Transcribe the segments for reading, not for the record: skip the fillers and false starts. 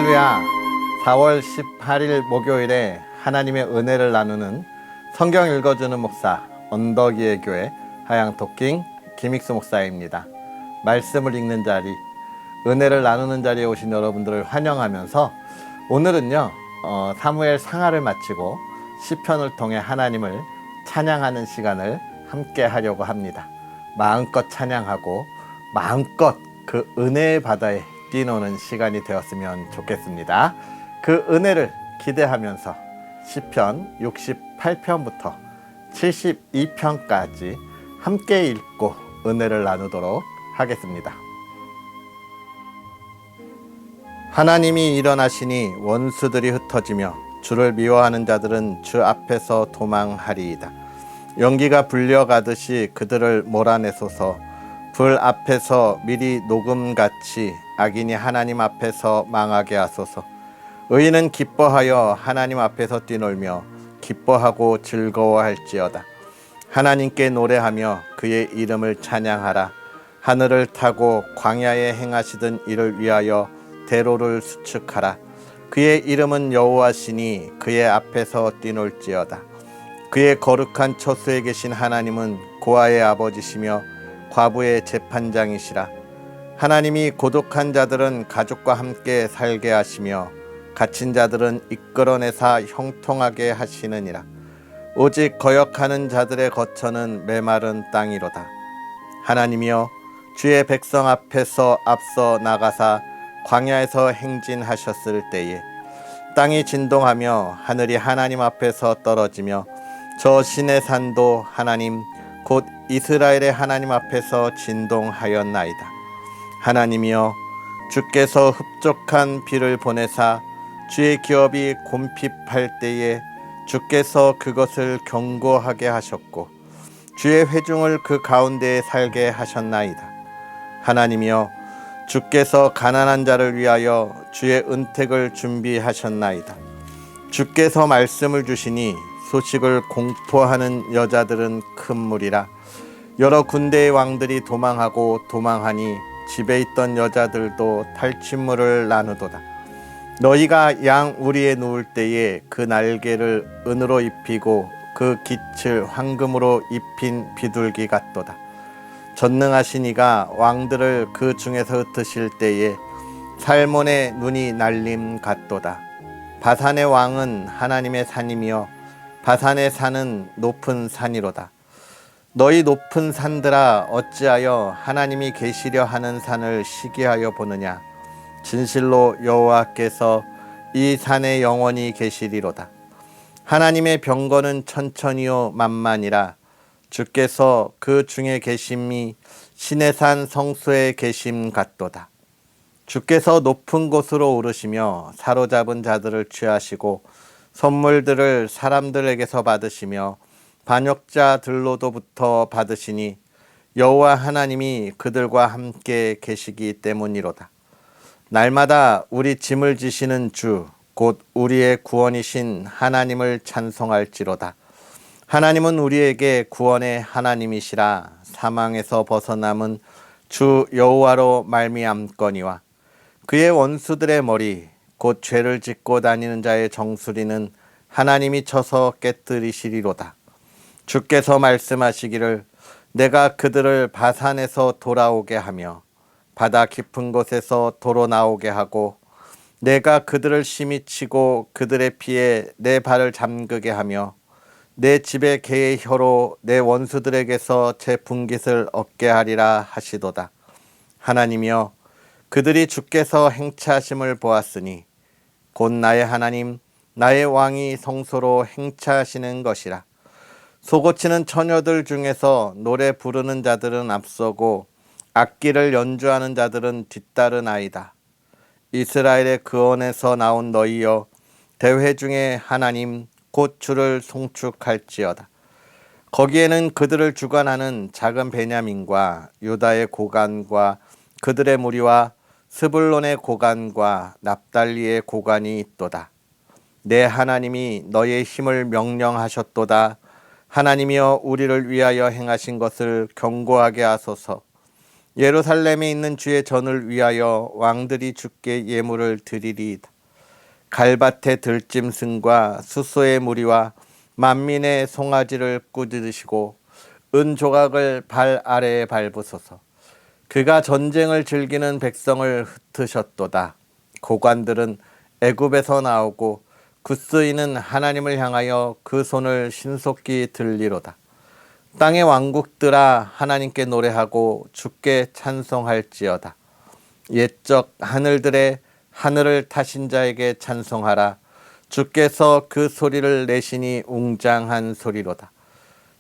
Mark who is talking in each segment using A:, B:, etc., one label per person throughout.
A: 할렐루야. 4월 18일 목요일에 하나님의 은혜를 나누는 성경 읽어주는 목사 언덕이의 교회 하양토킹 김익수 목사입니다. 말씀을 읽는 자리, 은혜를 나누는 자리에 오신 여러분들을 환영하면서 오늘은요 사무엘 상하를 마치고 시편을 통해 하나님을 찬양하는 시간을 함께 하려고 합니다. 마음껏 찬양하고 마음껏 그 은혜의 바다에 뛰노는 시간이 되었으면 좋겠습니다. 그 은혜를 기대하면서 시편 68편부터 72편까지 함께 읽고 은혜를 나누도록 하겠습니다. 하나님이 일어나시니 원수들이 흩어지며 주를 미워하는 자들은 주 앞에서 도망하리이다. 연기가 불려가듯이 그들을 몰아내소서. 불 앞에서 미리 녹음같이 악인이 하나님 앞에서 망하게 하소서. 의인은 기뻐하여 하나님 앞에서 뛰놀며 기뻐하고 즐거워할지어다. 하나님께 노래하며 그의 이름을 찬양하라. 하늘을 타고 광야에 행하시던 이를 위하여 대로를 수축하라. 그의 이름은 여호와시니 그의 앞에서 뛰놀지어다. 그의 거룩한 처소에 계신 하나님은 고아의 아버지시며 과부의 재판장이시라. 하나님이 고독한 자들은 가족과 함께 살게 하시며 갇힌 자들은 이끌어내사 형통하게 하시느니라. 오직 거역하는 자들의 거처는 메마른 땅이로다. 하나님이여 주의 백성 앞에서 앞서 나가사 광야에서 행진하셨을 때에 땅이 진동하며 하늘이 하나님 앞에서 떨어지며 저 신의 산도 하나님 곧 이스라엘의 하나님 앞에서 진동하였나이다. 하나님이여 주께서 흡족한 비를 보내사 주의 기업이 곰핍할 때에 주께서 그것을 견고하게 하셨고 주의 회중을 그 가운데에 살게 하셨나이다. 하나님이여 주께서 가난한 자를 위하여 주의 은택을 준비하셨나이다. 주께서 말씀을 주시니 소식을 공포하는 여자들은 큰 무리라. 여러 군대의 왕들이 도망하고 도망하니 집에 있던 여자들도 탈취물을 나누도다. 너희가 양 우리에 누울 때에 그 날개를 은으로 입히고 그 깃을 황금으로 입힌 비둘기 같도다. 전능하신 이가 왕들을 그 중에서 흩으실 때에 살몬의 눈이 날림 같도다. 바산의 왕은 하나님의 산이며 바산의 산은 높은 산이로다. 너희 높은 산들아 어찌하여 하나님이 계시려 하는 산을 시기하여 보느냐. 진실로 여호와께서 이 산에 영원히 계시리로다. 하나님의 병거는 천천히요 만만이라. 주께서 그 중에 계심이 신의 산 성소에 계심 같도다. 주께서 높은 곳으로 오르시며 사로잡은 자들을 취하시고 선물들을 사람들에게서 받으시며 반역자들로부터 받으시니 여호와 하나님이 그들과 함께 계시기 때문이로다. 날마다 우리 짐을 지시는 주 곧 우리의 구원이신 하나님을 찬송할지로다. 하나님은 우리에게 구원의 하나님이시라. 사망에서 벗어남은 주 여호와로 말미암거니와 그의 원수들의 머리 곧 죄를 짓고 다니는 자의 정수리는 하나님이 쳐서 깨뜨리시리로다. 주께서 말씀하시기를 내가 그들을 바산에서 돌아오게 하며 바다 깊은 곳에서 도로 나오게 하고 내가 그들을 심히 치고 그들의 피에 내 발을 잠그게 하며 내 집의 개의 혀로 내 원수들에게서 제 분깃을 얻게 하리라 하시도다. 하나님이여 그들이 주께서 행차하심을 보았으니 곧 나의 하나님 나의 왕이 성소로 행차하시는 것이라. 소고치는 처녀들 중에서 노래 부르는 자들은 앞서고 악기를 연주하는 자들은 뒤따르나이다. 이스라엘의 그원에서 나온 너희여 대회 중에 하나님 곧 주를 송축할지어다. 거기에는 그들을 주관하는 작은 베냐민과 유다의 고관과 그들의 무리와 스불론의 고관과 납달리의 고관이 있도다. 내 하나님이 너의 힘을 명령하셨도다. 하나님이여 우리를 위하여 행하신 것을 경고하게 하소서. 예루살렘에 있는 주의 전을 위하여 왕들이 주께 예물을 드리리이다. 갈밭의 들짐승과 수소의 무리와 만민의 송아지를 꾸짖으시고 은 조각을 발 아래에 밟으소서. 그가 전쟁을 즐기는 백성을 흩으셨도다. 고관들은 애굽에서 나오고 굳스이는 하나님을 향하여 그 손을 신속히 들리로다. 땅의 왕국들아 하나님께 노래하고 주께 찬송할지어다. 옛적 하늘들의 하늘을 타신 자에게 찬송하라. 주께서 그 소리를 내시니 웅장한 소리로다.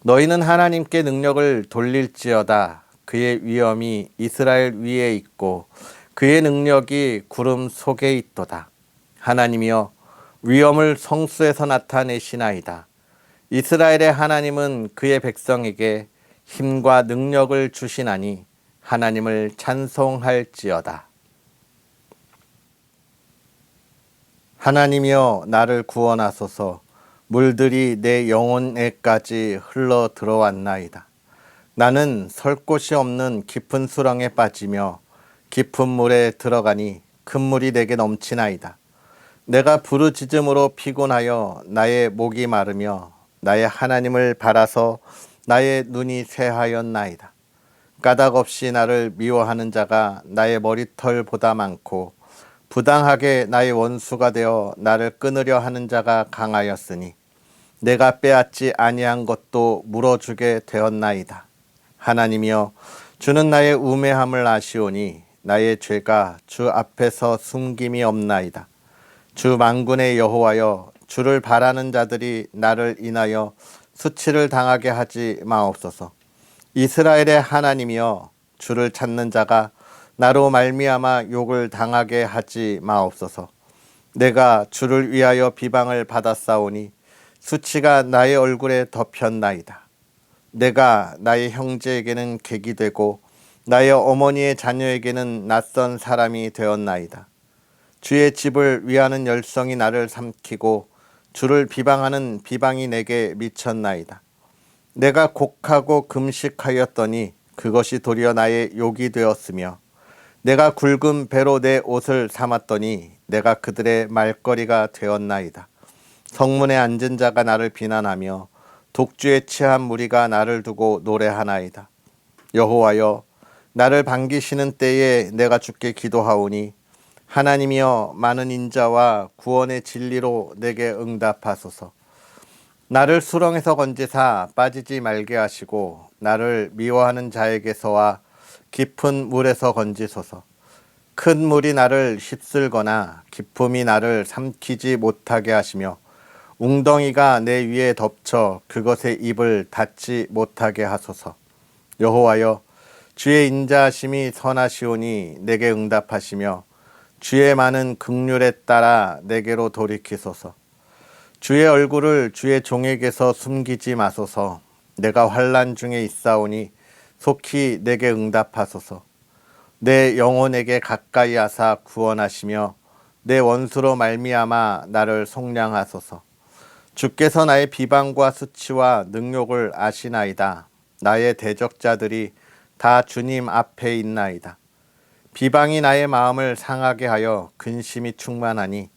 A: 너희는 하나님께 능력을 돌릴지어다. 그의 위엄이 이스라엘 위에 있고 그의 능력이 구름 속에 있도다. 하나님이여 위엄을 성수에서 나타내시나이다. 이스라엘의 하나님은 그의 백성에게 힘과 능력을 주시나니 하나님을 찬송할지어다. 하나님이여 나를 구원하소서. 물들이 내 영혼에까지 흘러 들어왔나이다. 나는 설 곳이 없는 깊은 수렁에 빠지며 깊은 물에 들어가니 큰 물이 내게 넘치나이다. 내가 부르짖음으로 피곤하여 나의 목이 마르며 나의 하나님을 바라서 나의 눈이 쇠하였나이다. 까닭 없이 나를 미워하는 자가 나의 머리털보다 많고 부당하게 나의 원수가 되어 나를 끊으려 하는 자가 강하였으니 내가 빼앗지 아니한 것도 물어주게 되었나이다. 하나님이여 주는 나의 우매함을 아시오니 나의 죄가 주 앞에서 숨김이 없나이다. 주 만군의 여호와여 주를 바라는 자들이 나를 인하여 수치를 당하게 하지 마옵소서. 이스라엘의 하나님이여 주를 찾는 자가 나로 말미암아 욕을 당하게 하지 마옵소서. 내가 주를 위하여 비방을 받았사오니 수치가 나의 얼굴에 덮였나이다. 내가 나의 형제에게는 객이 되고 나의 어머니의 자녀에게는 낯선 사람이 되었나이다. 주의 집을 위하는 열성이 나를 삼키고 주를 비방하는 비방이 내게 미쳤나이다. 내가 곡하고 금식하였더니 그것이 도리어 나의 욕이 되었으며 내가 굵은 배로 내 옷을 삼았더니 내가 그들의 말거리가 되었나이다. 성문에 앉은 자가 나를 비난하며 독주에 취한 무리가 나를 두고 노래하나이다. 여호와여 나를 반기시는 때에 내가 주께 기도하오니 하나님이여 많은 인자와 구원의 진리로 내게 응답하소서. 나를 수렁에서 건지사 빠지지 말게 하시고 나를 미워하는 자에게서와 깊은 물에서 건지소서. 큰 물이 나를 휩쓸거나 깊음이 나를 삼키지 못하게 하시며 웅덩이가 내 위에 덮쳐 그것의 입을 닫지 못하게 하소서. 여호와여 주의 인자하심이 선하시오니 내게 응답하시며 주의 많은 긍휼에 따라 내게로 돌이키소서. 주의 얼굴을 주의 종에게서 숨기지 마소서. 내가 환난 중에 있사오니 속히 내게 응답하소서. 내 영혼에게 가까이 하사 구원하시며 내 원수로 말미암아 나를 속량하소서. 주께서 나의 비방과 수치와 능욕을 아시나이다. 나의 대적자들이 다 주님 앞에 있나이다. 비방이 나의 마음을 상하게 하여 근심이 충만하니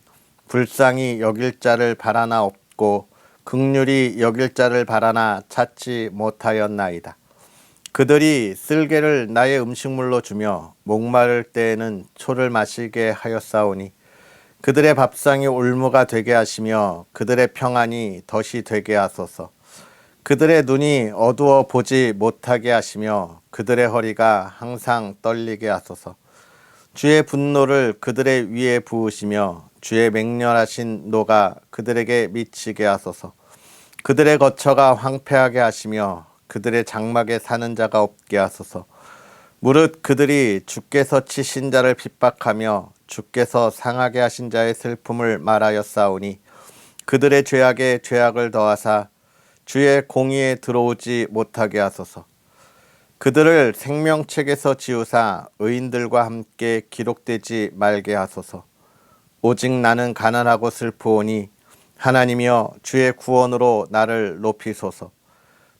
A: 불쌍히 여길 자를 바라나 없고 긍휼히 여길 자를 바라나 찾지 못하였나이다. 그들이 쓸개를 나의 음식물로 주며 목마를 때에는 초를 마시게 하였사오니 그들의 밥상이 올무가 되게 하시며 그들의 평안이 덫이 되게 하소서. 그들의 눈이 어두워 보지 못하게 하시며 그들의 허리가 항상 떨리게 하소서. 주의 분노를 그들의 위에 부으시며 주의 맹렬하신 노가 그들에게 미치게 하소서. 그들의 거처가 황폐하게 하시며 그들의 장막에 사는 자가 없게 하소서. 무릇 그들이 주께서 치신 자를 핍박하며 주께서 상하게 하신 자의 슬픔을 말하였사오니 그들의 죄악에 죄악을 더하사 주의 공의에 들어오지 못하게 하소서. 그들을 생명책에서 지우사 의인들과 함께 기록되지 말게 하소서. 오직 나는 가난하고 슬프오니 하나님이여 주의 구원으로 나를 높이소서.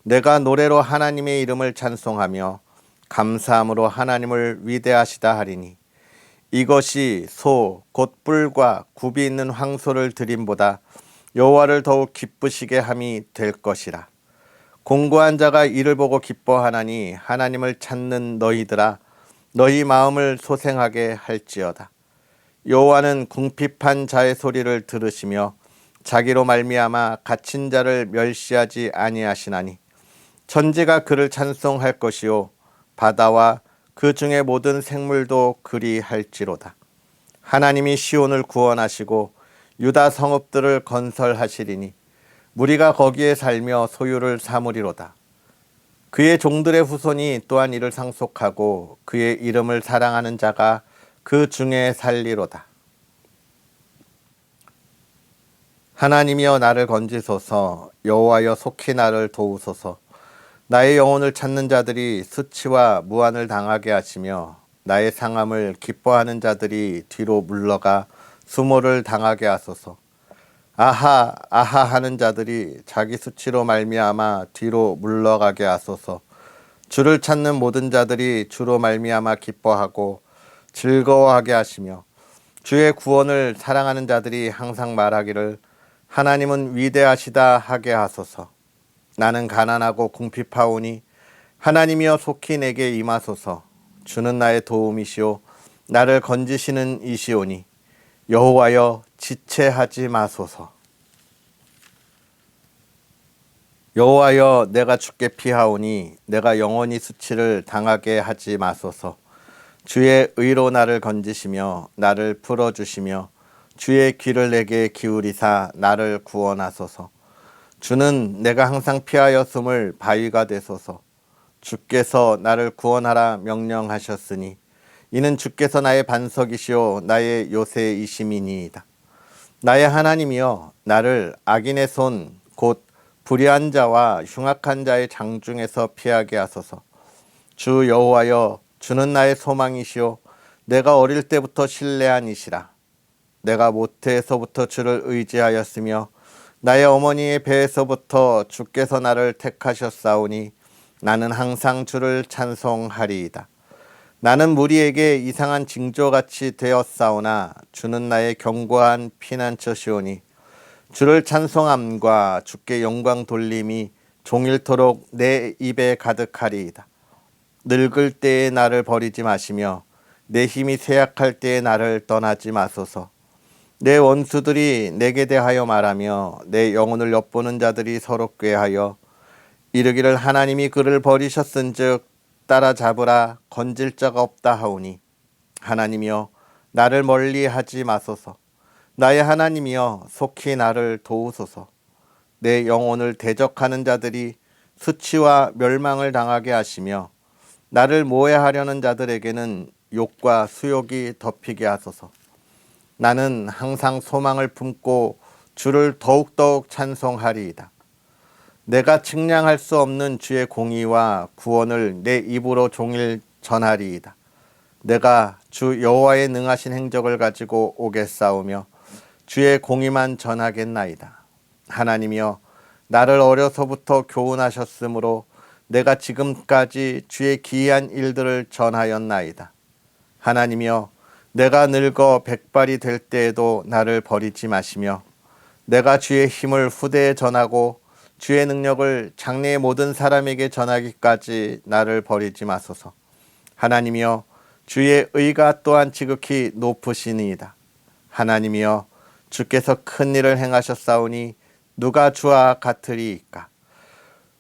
A: 내가 노래로 하나님의 이름을 찬송하며 감사함으로 하나님을 위대하시다 하리니 이것이 소 곧 뿔과 굽이 있는 황소를 드림보다 여호와를 더욱 기쁘시게 함이 될 것이라. 공고한 자가 이를 보고 기뻐하나니 하나님을 찾는 너희들아 너희 마음을 소생하게 할지어다. 여호와는 궁핍한 자의 소리를 들으시며 자기로 말미암아 갇힌 자를 멸시하지 아니하시나니 천지가 그를 찬송할 것이요 바다와 그 중에 모든 생물도 그리할지로다. 하나님이 시온을 구원하시고 유다 성읍들을 건설하시리니 무리가 거기에 살며 소유를 삼으리로다. 그의 종들의 후손이 또한 이를 상속하고 그의 이름을 사랑하는 자가 그 중에 살리로다. 하나님이여 나를 건지소서. 여호와여 속히 나를 도우소서. 나의 영혼을 찾는 자들이 수치와 무한을 당하게 하시며 나의 상함을 기뻐하는 자들이 뒤로 물러가 수모를 당하게 하소서. 아하 아하 하는 자들이 자기 수치로 말미암아 뒤로 물러가게 하소서. 주를 찾는 모든 자들이 주로 말미암아 기뻐하고 즐거워하게 하시며 주의 구원을 사랑하는 자들이 항상 말하기를 하나님은 위대하시다 하게 하소서. 나는 가난하고 궁핍하오니 하나님이여 속히 내게 임하소서. 주는 나의 도움이시오 나를 건지시는 이시오니 여호와여 지체하지 마소서. 여호와여 내가 주께 피하오니 내가 영원히 수치를 당하게 하지 마소서. 주의 의로 나를 건지시며 나를 풀어주시며 주의 귀를 내게 기울이사 나를 구원하소서. 주는 내가 항상 피하였음을 바위가 되소서. 주께서 나를 구원하라 명령하셨으니 이는 주께서 나의 반석이시오 나의 요새이심이니이다. 나의 하나님이여 나를 악인의 손 곧 불의한 자와 흉악한 자의 장중에서 피하게 하소서. 주 여호와여 주는 나의 소망이시오 내가 어릴 때부터 신뢰한 이시라. 내가 모태에서부터 주를 의지하였으며 나의 어머니의 배에서부터 주께서 나를 택하셨사오니 나는 항상 주를 찬송하리이다. 나는 무리에게 이상한 징조같이 되었사오나 주는 나의 견고한 피난처시오니 주를 찬송함과 주께 영광 돌림이 종일토록 내 입에 가득하리이다. 늙을 때에 나를 버리지 마시며 내 힘이 쇠약할 때에 나를 떠나지 마소서. 내 원수들이 내게 대하여 말하며 내 영혼을 엿보는 자들이 서로 꾀하여 이르기를 하나님이 그를 버리셨은즉 따라잡으라 건질 자가 없다 하오니 하나님이여 나를 멀리하지 마소서. 나의 하나님이여 속히 나를 도우소서. 내 영혼을 대적하는 자들이 수치와 멸망을 당하게 하시며 나를 모해하려는 자들에게는 욕과 수욕이 덮이게 하소서. 나는 항상 소망을 품고 주를 더욱더욱 찬송하리이다. 내가 측량할 수 없는 주의 공의와 구원을 내 입으로 종일 전하리이다. 내가 주 여호와의 능하신 행적을 가지고 오겠사오며 주의 공의만 전하겠나이다. 하나님이여 나를 어려서부터 교훈하셨으므로 내가 지금까지 주의 기이한 일들을 전하였나이다. 하나님이여 내가 늙어 백발이 될 때에도 나를 버리지 마시며 내가 주의 힘을 후대에 전하고 주의 능력을 장래의 모든 사람에게 전하기까지 나를 버리지 마소서. 하나님이여 주의 의가 또한 지극히 높으시니이다. 하나님이여 주께서 큰 일을 행하셨사오니 누가 주와 같으리이까.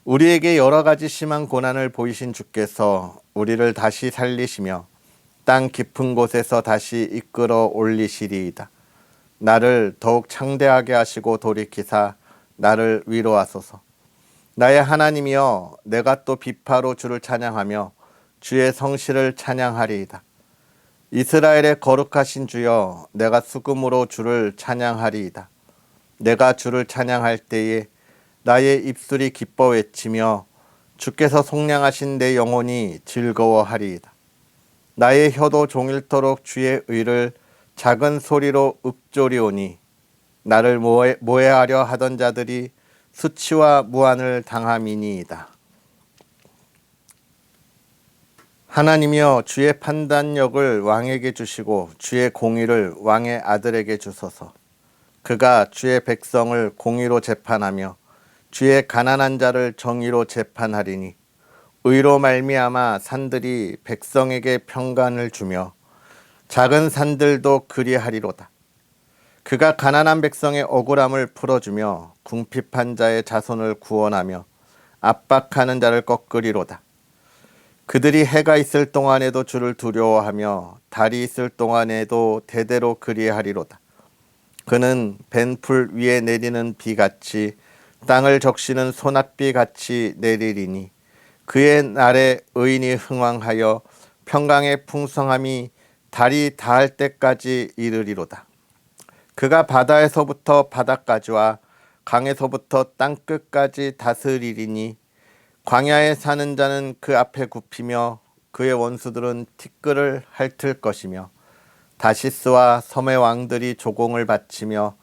A: 우리에게 여러 가지 심한 고난을 보이신 주께서 우리를 다시 살리시며 땅 깊은 곳에서 다시 이끌어 올리시리이다. 나를 더욱 창대하게 하시고 돌이키사 나를 위로하소서. 나의 하나님이여 내가 또 비파로 주를 찬양하며 주의 성실을 찬양하리이다. 이스라엘의 거룩하신 주여 내가 수금으로 주를 찬양하리이다. 내가 주를 찬양할 때에 나의 입술이 기뻐 외치며 주께서 속량하신 내 영혼이 즐거워하리이다. 나의 혀도 종일토록 주의 의를 작은 소리로 읊조리오니 나를 모해하려 하던 자들이 수치와 무한을 당함이니이다. 하나님이여 주의 판단력을 왕에게 주시고 주의 공의를 왕의 아들에게 주소서. 그가 주의 백성을 공의로 재판하며 주의 가난한 자를 정의로 재판하리니 의로 말미암아 산들이 백성에게 평강을 주며 작은 산들도 그리하리로다. 그가 가난한 백성의 억울함을 풀어주며 궁핍한 자의 자손을 구원하며 압박하는 자를 꺾으리로다. 그들이 해가 있을 동안에도 주를 두려워하며 달이 있을 동안에도 대대로 그리하리로다. 그는 벤풀 위에 내리는 비같이 땅을 적시는 소낙비같이 내리리니 그의 날에 의인이 흥왕하여 평강의 풍성함이 달이 닿을 때까지 이르리로다. 그가 바다에서부터 바다까지와 강에서부터 땅끝까지 다스리리니 광야에 사는 자는 그 앞에 굽히며 그의 원수들은 티끌을 핥을 것이며 다시스와 섬의 왕들이 조공을 바치며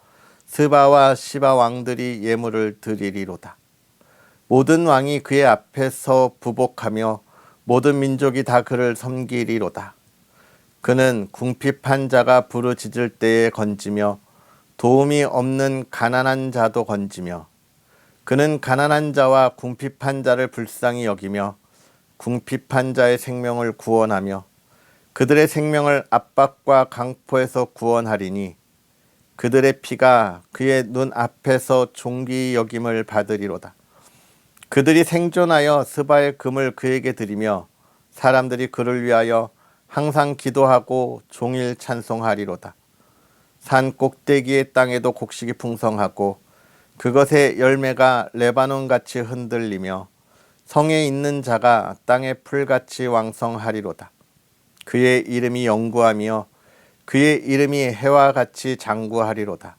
A: 스바와 시바 왕들이 예물을 드리리로다. 모든 왕이 그의 앞에서 부복하며 모든 민족이 다 그를 섬기리로다. 그는 궁핍한 자가 부르짖을 때에 건지며 도움이 없는 가난한 자도 건지며 그는 가난한 자와 궁핍한 자를 불쌍히 여기며 궁핍한 자의 생명을 구원하며 그들의 생명을 압박과 강포에서 구원하리니 그들의 피가 그의 눈 앞에서 존귀 여김을 받으리로다. 그들이 생존하여 스바의 금을 그에게 드리며 사람들이 그를 위하여 항상 기도하고 종일 찬송하리로다. 산 꼭대기의 땅에도 곡식이 풍성하고 그것의 열매가 레바논같이 흔들리며 성에 있는 자가 땅의 풀같이 왕성하리로다. 그의 이름이 영구하며 그의 이름이 해와 같이 장구하리로다.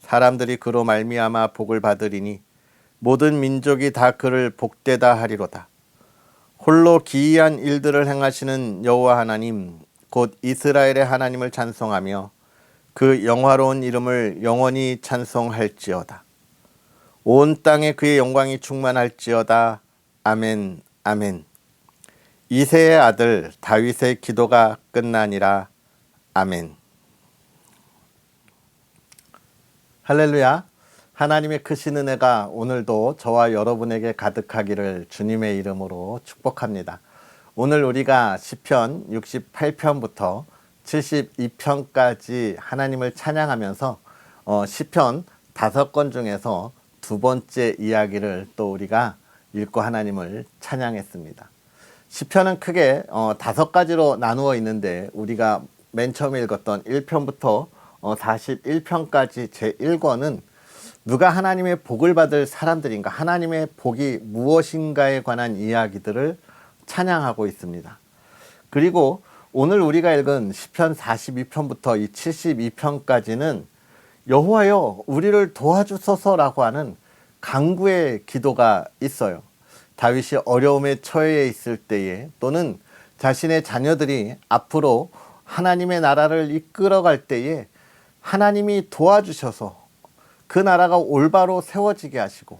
A: 사람들이 그로 말미암아 복을 받으리니 모든 민족이 다 그를 복되다 하리로다. 홀로 기이한 일들을 행하시는 여호와 하나님 곧 이스라엘의 하나님을 찬송하며 그 영화로운 이름을 영원히 찬송할지어다. 온 땅에 그의 영광이 충만할지어다. 아멘, 아멘. 이새의 아들 다윗의 기도가 끝나니라. 아멘. 할렐루야. 하나님의 크신 은혜가 오늘도 저와 여러분에게 가득하기를 주님의 이름으로 축복합니다. 오늘 우리가 시편 68편부터 72편까지 하나님을 찬양하면서 시편 5권 중에서 두 번째 이야기를 또 우리가 읽고 하나님을 찬양했습니다. 시편은 크게 5가지로 나누어 있는데 우리가 맨 처음에 읽었던 1편부터 41편까지 제1권은 누가 하나님의 복을 받을 사람들인가, 하나님의 복이 무엇인가에 관한 이야기들을 찬양하고 있습니다. 그리고 오늘 우리가 읽은 시편 42편부터 이 72편까지는 여호와여 우리를 도와주소서라고 하는 간구의 기도가 있어요. 다윗이 어려움에 처해 있을 때에 또는 자신의 자녀들이 앞으로 하나님의 나라를 이끌어갈 때에 하나님이 도와주셔서 그 나라가 올바로 세워지게 하시고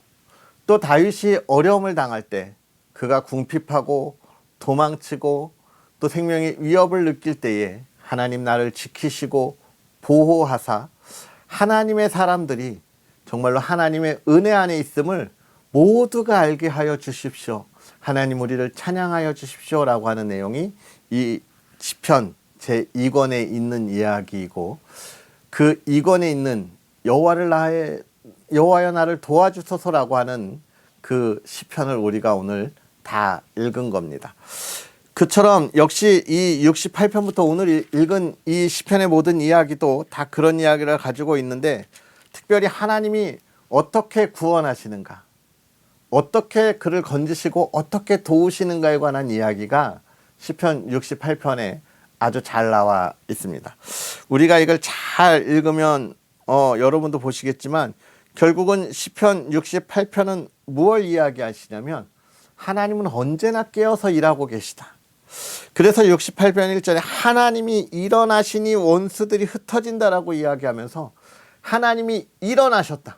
A: 또 다윗이 어려움을 당할 때 그가 궁핍하고 도망치고 또 생명의 위협을 느낄 때에 하나님 나를 지키시고 보호하사 하나님의 사람들이 정말로 하나님의 은혜 안에 있음을 모두가 알게 하여 주십시오. 하나님 우리를 찬양하여 주십시오라고 하는 내용이 이 시편 제2권에 있는 이야기이고 그 2권에 있는 여호와여 나를 도와주소서라고 하는 그 시편을 우리가 오늘 다 읽은 겁니다. 그처럼 역시 이 68편부터 오늘 읽은 이 시편의 모든 이야기도 다 그런 이야기를 가지고 있는데 특별히 하나님이 어떻게 구원하시는가, 어떻게 그를 건지시고 어떻게 도우시는가에 관한 이야기가 시편 68편에 아주 잘 나와 있습니다. 우리가 이걸 잘 읽으면 여러분도 보시겠지만 결국은 시편 68편은 무엇을 이야기하시냐면 하나님은 언제나 깨어서 일하고 계시다. 그래서 68편 1절에 하나님이 일어나시니 원수들이 흩어진다라고 이야기하면서 하나님이 일어나셨다.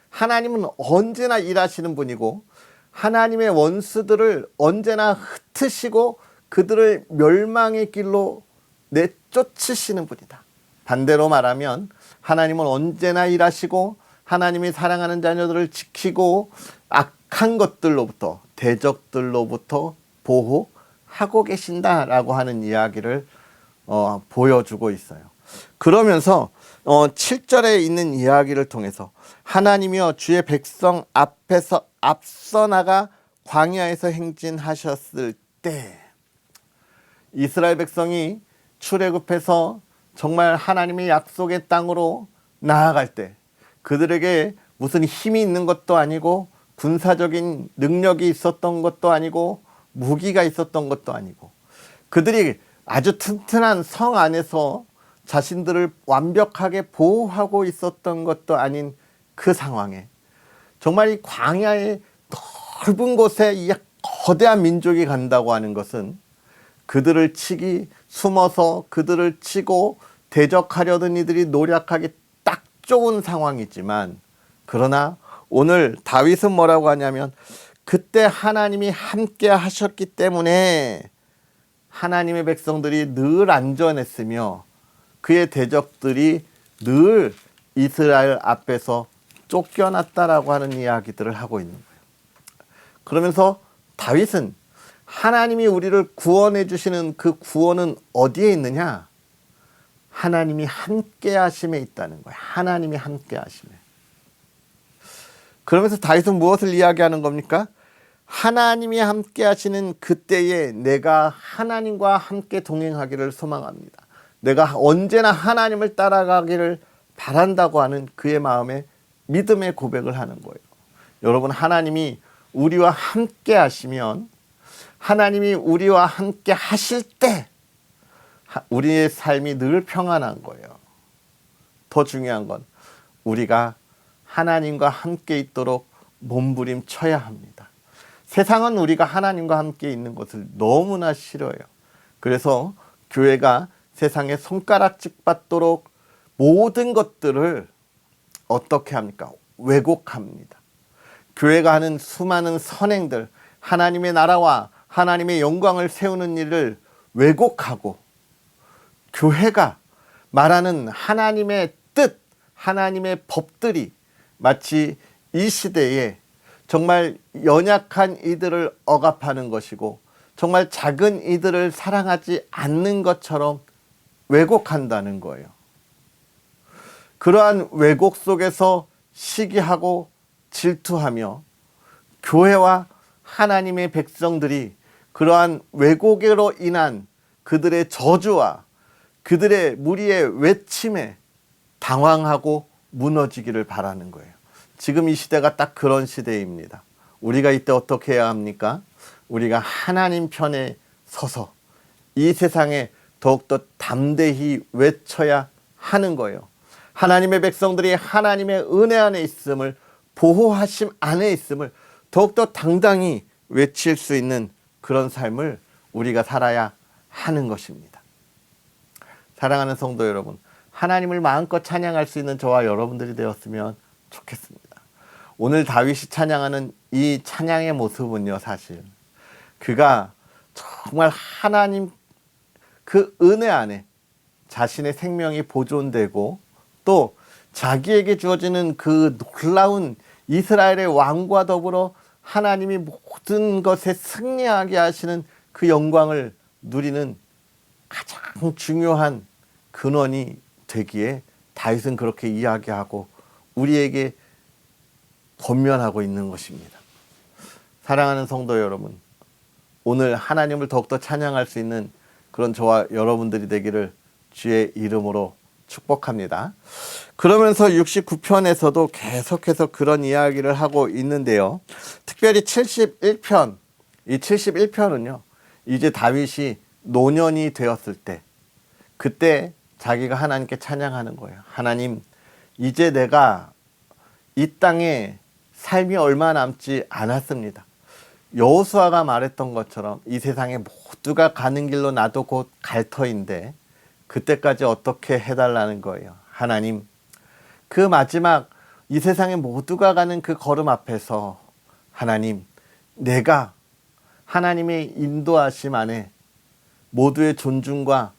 A: 하나님은 언제나 일하시는 분이고 하나님의 원수들을 언제나 흩으시고 그들을 멸망의 길로 내쫓으시는 분이다. 반대로 말하면 하나님은 언제나 일하시고 하나님이 사랑하는 자녀들을 지키고 악한 것들로부터, 대적들로부터 보호하고 계신다라고 하는 이야기를 보여주고 있어요. 그러면서 7절에 있는 이야기를 통해서 하나님이여 주의 백성 앞에서 앞서 나가 광야에서 행진하셨을 때, 이스라엘 백성이 출애굽해서 정말 하나님의 약속의 땅으로 나아갈 때, 그들에게 무슨 힘이 있는 것도 아니고 군사적인 능력이 있었던 것도 아니고 무기가 있었던 것도 아니고, 그들이 아주 튼튼한 성 안에서 자신들을 완벽하게 보호하고 있었던 것도 아닌 그 상황에, 정말 이 광야의 넓은 곳에 이 거대한 민족이 간다고 하는 것은 그들을 치기, 숨어서 그들을 치고 대적하려던 이들이 노력하기 딱 좋은 상황이지만, 그러나 오늘 다윗은 뭐라고 하냐면, 그때 하나님이 함께 하셨기 때문에 하나님의 백성들이 늘 안전했으며 그의 대적들이 늘 이스라엘 앞에서 쫓겨났다라고 하는 이야기들을 하고 있는 거예요. 그러면서 다윗은 하나님이 우리를 구원해 주시는 그 구원은 어디에 있느냐? 하나님이 함께 하심에 있다는 거예요. 하나님이 함께 하심에. 그러면서 다윗은 무엇을 이야기하는 겁니까? 하나님이 함께 하시는 그때에 내가 하나님과 함께 동행하기를 소망합니다. 내가 언제나 하나님을 따라가기를 바란다고 하는 그의 마음에 믿음의 고백을 하는 거예요. 여러분, 하나님이 우리와 함께 하시면, 하나님이 우리와 함께 하실 때 우리의 삶이 늘 평안한 거예요. 더 중요한 건 우리가 하나님과 함께 있도록 몸부림쳐야 합니다. 세상은 우리가 하나님과 함께 있는 것을 너무나 싫어해요. 그래서 교회가 세상에 손가락질 받도록 모든 것들을 어떻게 합니까? 왜곡합니다. 교회가 하는 수많은 선행들, 하나님의 나라와 하나님의 영광을 세우는 일을 왜곡하고, 교회가 말하는 하나님의 뜻, 하나님의 법들이 마치 이 시대에 정말 연약한 이들을 억압하는 것이고 정말 작은 이들을 사랑하지 않는 것처럼 왜곡한다는 거예요. 그러한 왜곡 속에서 시기하고 질투하며 교회와 하나님의 백성들이 그러한 왜곡으로 인한 그들의 저주와 그들의 무리의 외침에 당황하고 무너지기를 바라는 거예요. 지금 이 시대가 딱 그런 시대입니다. 우리가 이때 어떻게 해야 합니까? 우리가 하나님 편에 서서 이 세상에 더욱더 담대히 외쳐야 하는 거예요. 하나님의 백성들이 하나님의 은혜 안에 있음을, 보호하심 안에 있음을 더욱더 당당히 외칠 수 있는 그런 삶을 우리가 살아야 하는 것입니다. 사랑하는 성도 여러분, 하나님을 마음껏 찬양할 수 있는 저와 여러분들이 되었으면 좋겠습니다. 오늘 다윗이 찬양하는 이 찬양의 모습은요, 사실 그가 정말 하나님 그 은혜 안에 자신의 생명이 보존되고 또 자기에게 주어지는 그 놀라운 이스라엘의 왕과 더불어 하나님이 모든 것에 승리하게 하시는 그 영광을 누리는 가장 중요한 근원이 되기에 다윗은 그렇게 이야기하고 우리에게 권면하고 있는 것입니다. 사랑하는 성도 여러분, 오늘 하나님을 더욱더 찬양할 수 있는 그런 저와 여러분들이 되기를 주의 이름으로 축복합니다. 그러면서 69편에서도 계속해서 그런 이야기를 하고 있는데요. 특별히 71편, 이 71편은요, 이제 다윗이 노년이 되었을 때, 그때 자기가 하나님께 찬양하는 거예요. 하나님, 이제 내가 이 땅에 삶이 얼마 남지 않았습니다. 여호수아가 말했던 것처럼 이 세상에 모두가 가는 길로 나도 곧 갈 터인데 그때까지 어떻게 해달라는 거예요. 하나님, 그 마지막 이 세상에 모두가 가는 그 걸음 앞에서 하나님, 내가 하나님의 인도하심 안에 모두의 존중과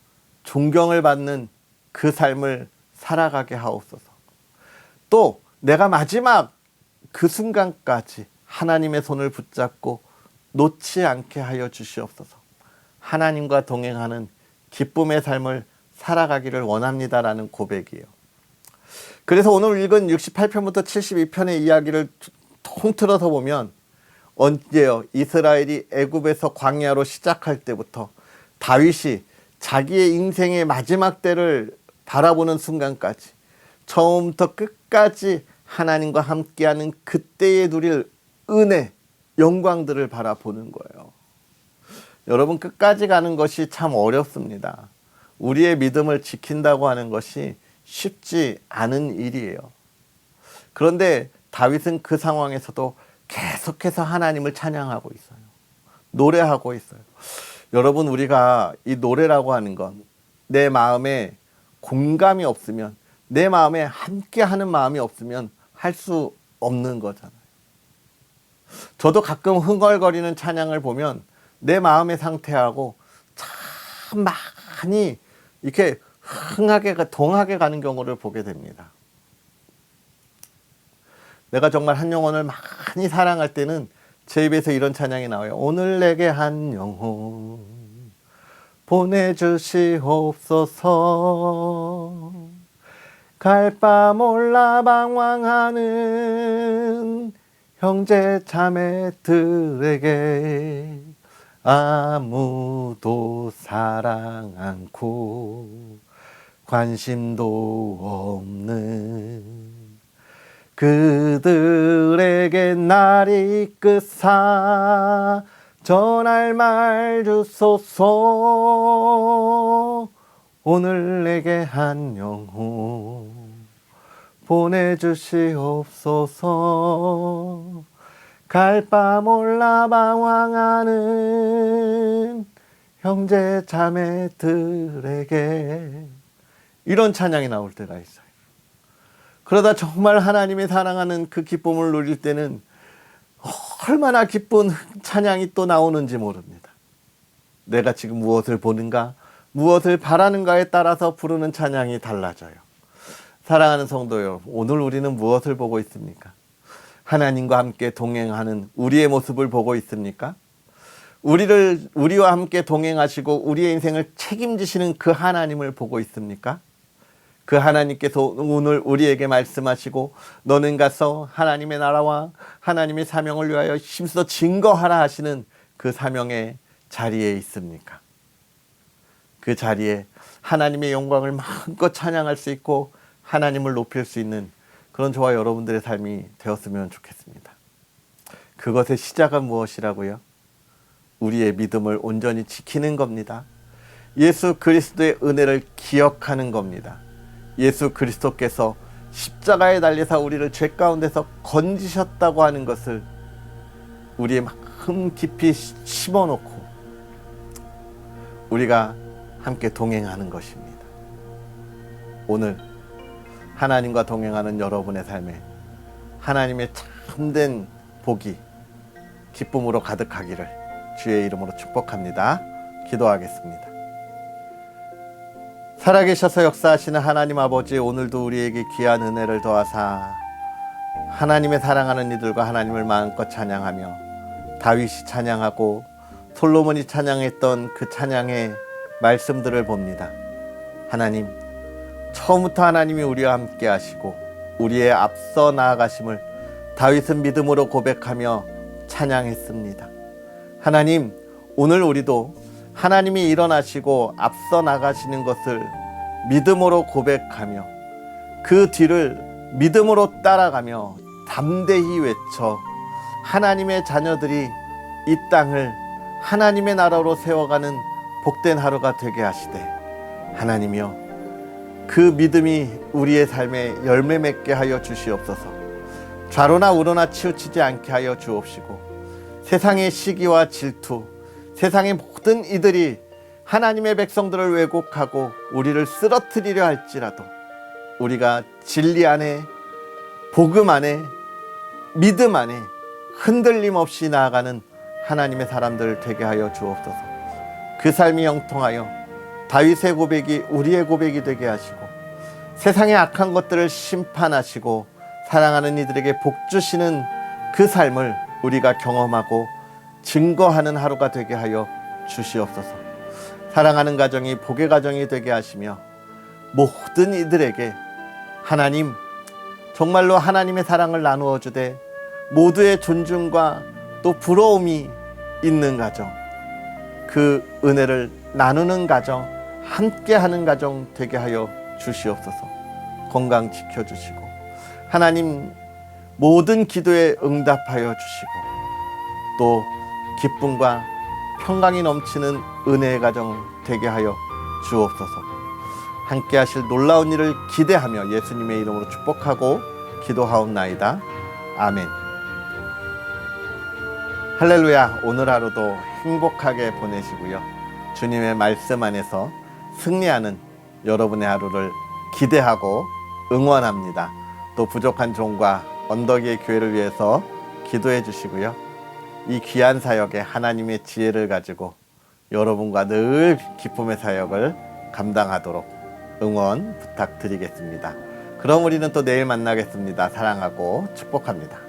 A: 존경을 받는 그 삶을 살아가게 하옵소서. 또 내가 마지막 그 순간까지 하나님의 손을 붙잡고 놓지 않게 하여 주시옵소서. 하나님과 동행하는 기쁨의 삶을 살아가기를 원합니다라는 고백이에요. 그래서 오늘 읽은 68편부터 72편의 이야기를 통틀어서 보면 언제요? 이스라엘이 애굽에서 광야로 시작할 때부터 다윗이 자기의 인생의 마지막 때를 바라보는 순간까지 처음부터 끝까지 하나님과 함께하는 그때에 누릴 은혜, 영광들을 바라보는 거예요. 여러분, 끝까지 가는 것이 참 어렵습니다. 우리의 믿음을 지킨다고 하는 것이 쉽지 않은 일이에요. 그런데 다윗은 그 상황에서도 계속해서 하나님을 찬양하고 있어요. 노래하고 있어요. 여러분, 우리가 이 노래라고 하는 건 내 마음에 공감이 없으면, 내 마음에 함께하는 마음이 없으면 할 수 없는 거잖아요. 저도 가끔 흥얼거리는 찬양을 보면 내 마음의 상태하고 참 많이 이렇게 동하게 가는 경우를 보게 됩니다. 내가 정말 한 영혼을 많이 사랑할 때는 제 입에서 이런 찬양이 나와요. 오늘 내게 한 영혼 보내주시옵소서. 갈 바 몰라 방황하는 형제 자매들에게 아무도 사랑 않고 관심도 없는 그들에게 날 이끄사 전할 말 주소서. 오늘 내게 한 영혼 보내주시옵소서. 갈 바 몰라 방황하는 형제 자매들에게, 이런 찬양이 나올 때가 있어요. 그러다 정말 하나님의 사랑하는 그 기쁨을 누릴 때는 얼마나 기쁜 찬양이 또 나오는지 모릅니다. 내가 지금 무엇을 보는가, 무엇을 바라는가에 따라서 부르는 찬양이 달라져요. 사랑하는 성도 여러분, 오늘 우리는 무엇을 보고 있습니까? 하나님과 함께 동행하는 우리의 모습을 보고 있습니까? 우리와 함께 동행하시고 우리의 인생을 책임지시는 그 하나님을 보고 있습니까? 그 하나님께서 오늘 우리에게 말씀하시고 너는 가서 하나님의 나라와 하나님의 사명을 위하여 힘써 증거하라 하시는 그 사명의 자리에 있습니까? 그 자리에 하나님의 영광을 마음껏 찬양할 수 있고 하나님을 높일 수 있는 그런 저와 여러분들의 삶이 되었으면 좋겠습니다. 그것의 시작은 무엇이라고요? 우리의 믿음을 온전히 지키는 겁니다. 예수 그리스도의 은혜를 기억하는 겁니다. 예수 그리스도께서 십자가에 달려서 우리를 죄 가운데서 건지셨다고 하는 것을 우리의 마음 깊이 심어놓고 우리가 함께 동행하는 것입니다. 오늘 하나님과 동행하는 여러분의 삶에 하나님의 참된 복이 기쁨으로 가득하기를 주의 이름으로 축복합니다. 기도하겠습니다. 살아계셔서 역사하시는 하나님 아버지, 오늘도 우리에게 귀한 은혜를 더하사 하나님의 사랑하는 이들과 하나님을 마음껏 찬양하며 다윗이 찬양하고 솔로몬이 찬양했던 그 찬양의 말씀들을 봅니다. 하나님, 처음부터 하나님이 우리와 함께 하시고 우리의 앞서 나아가심을 다윗은 믿음으로 고백하며 찬양했습니다. 하나님, 오늘 우리도 하나님이 일어나시고 앞서 나가시는 것을 믿음으로 고백하며 그 뒤를 믿음으로 따라가며 담대히 외쳐 하나님의 자녀들이 이 땅을 하나님의 나라로 세워가는 복된 하루가 되게 하시되, 하나님이여 그 믿음이 우리의 삶에 열매 맺게 하여 주시옵소서. 좌로나 우로나 치우치지 않게 하여 주옵시고 세상의 시기와 질투, 세상의 모든 이들이 하나님의 백성들을 왜곡하고 우리를 쓰러뜨리려 할지라도 우리가 진리 안에, 복음 안에, 믿음 안에 흔들림 없이 나아가는 하나님의 사람들 되게 하여 주옵소서. 그 삶이 형통하여 다윗의 고백이 우리의 고백이 되게 하시고 세상의 악한 것들을 심판하시고 사랑하는 이들에게 복 주시는 그 삶을 우리가 경험하고 증거하는 하루가 되게 하여 주시옵소서. 사랑하는 가정이 복의 가정이 되게 하시며 모든 이들에게 하나님 정말로 하나님의 사랑을 나누어 주되 모두의 존중과 또 부러움이 있는 가정, 그 은혜를 나누는 가정, 함께하는 가정 되게 하여 주시옵소서. 건강 지켜주시고 하나님 모든 기도에 응답하여 주시고 또 기쁨과 평강이 넘치는 은혜의 가정 되게 하여 주옵소서. 함께 하실 놀라운 일을 기대하며 예수님의 이름으로 축복하고 기도하옵나이다. 아멘. 할렐루야. 오늘 하루도 행복하게 보내시고요. 주님의 말씀 안에서 승리하는 여러분의 하루를 기대하고 응원합니다. 또 부족한 종과 언덕의 교회를 위해서 기도해 주시고요. 이 귀한 사역에 하나님의 지혜를 가지고 여러분과 늘 기쁨의 사역을 감당하도록 응원 부탁드리겠습니다. 그럼 우리는 또 내일 만나겠습니다. 사랑하고 축복합니다.